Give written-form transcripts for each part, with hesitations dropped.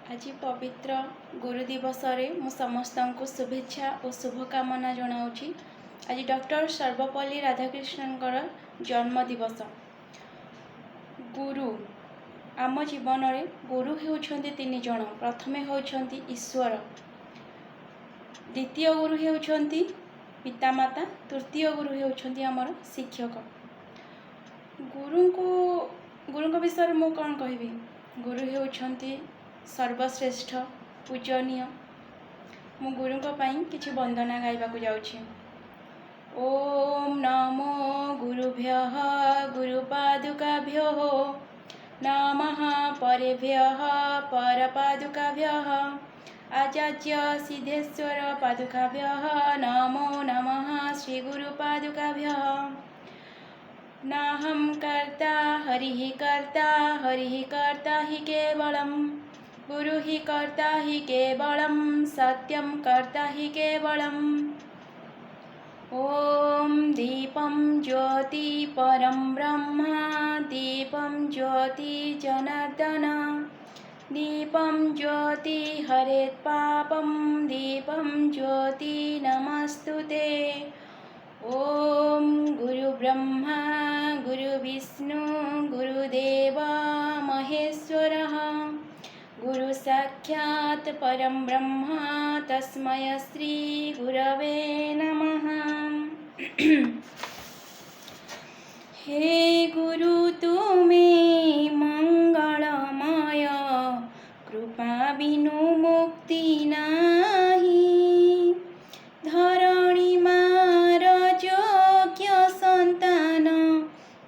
आज पवित्र गुरु दिवस रे मु समस्त को शुभेच्छा और शुभकामना जनाऊँगी। आज डॉक्टर सर्वपल्ली राधाकृष्णन जन्म दिवस। गुरु आम जीवन रे गुरु होउछंती तीन जण। प्रथमे होउछंती ईश्वर, द्वितीय गुरु होउछंती पितामाता, तृतीय गुरु होउछंती आमर शिक्षक। गुरु विषय मु कौन कहबी। गुरु होउछंती सर्वश्रेष्ठ पूजनीय। मु गुरु किछि वंदना गाइबाकु जाउछि। ओम नमो गुरुभ्यः गुरुपादुकाभ्यः नमः परेभ्यः परपादुकाभ्यः आचार्य सिद्धेश्वर पादुकाभ्यः नमो नमः श्री गुरुपादुकाभ्यः। नाहं कर्ता हरिः कर्ता हि केवलम् गुरु हि कर्ता हि केवलं सत्यं कर्ता हि केवलम्। ओम दीपं ज्योति परं ब्रह्म दीपं ज्योति जनार्दन दीपं ज्योति हरेत् पापं दीपं ज्योति नमस्तुते। ओम गुरु ब्रह्मा गुरु विष्णु गुरुदेव महेश्वरः गुरु साक्षात् परं ब्रह्म तस्मै श्री गुरवे नमः। हे गुरु तुम्हें मंगलमय कृपा बिनु मुक्ति नाही धरणी मार योग्य संतान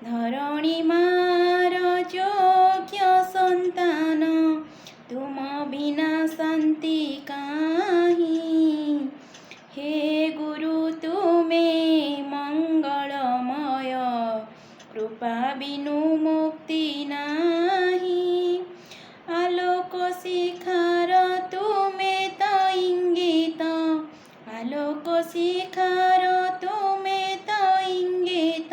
धरणी मार योग्य संतान तुम बिना शांति काहीं। हे गुरु तुम्हें मंगलमय कृपा बिनु मुक्ति नाही आलोक शिखार तुम्हें तो इंगित आलोक शिखार तुम्हें तो इंगित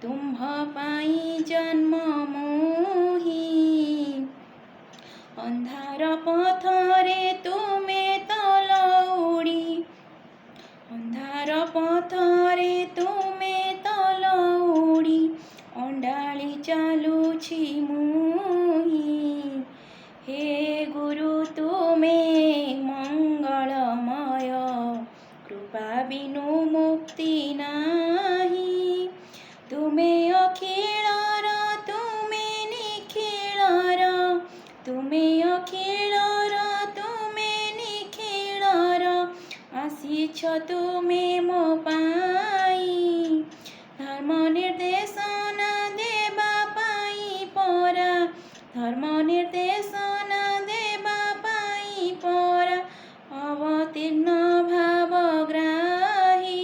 तुम्ह पाई जन्म मोही अंधार पथरे तुमे तलौड़ी अंधार पथरे तुमे तलौड़ी अंडाली चालुछि मुही। हे गुरु तुमे मंगलमय कृपा बिनु मुक्ति नाही तुमे अखिलर तुमे निखिलर तुमे अखिलर तुमे निखिलर आसीछ तुमे मो पाई धर्म निर्देशन देवा पाई परा धर्म निर्देशन देवा पाई परा अवतीर्ण भावग्राही।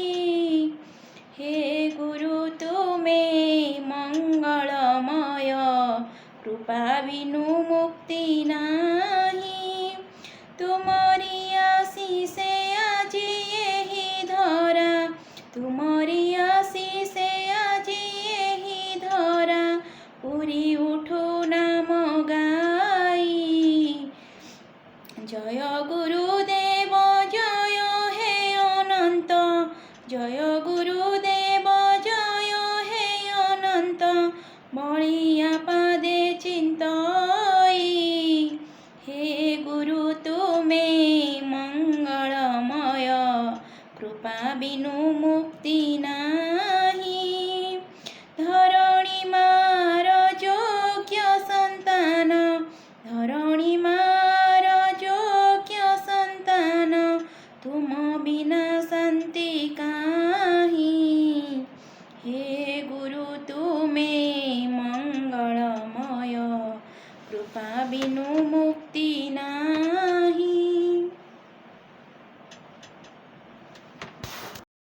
हे गुरु तुमे मंगलमय कृपा बिनु मुक्ति नाही तुम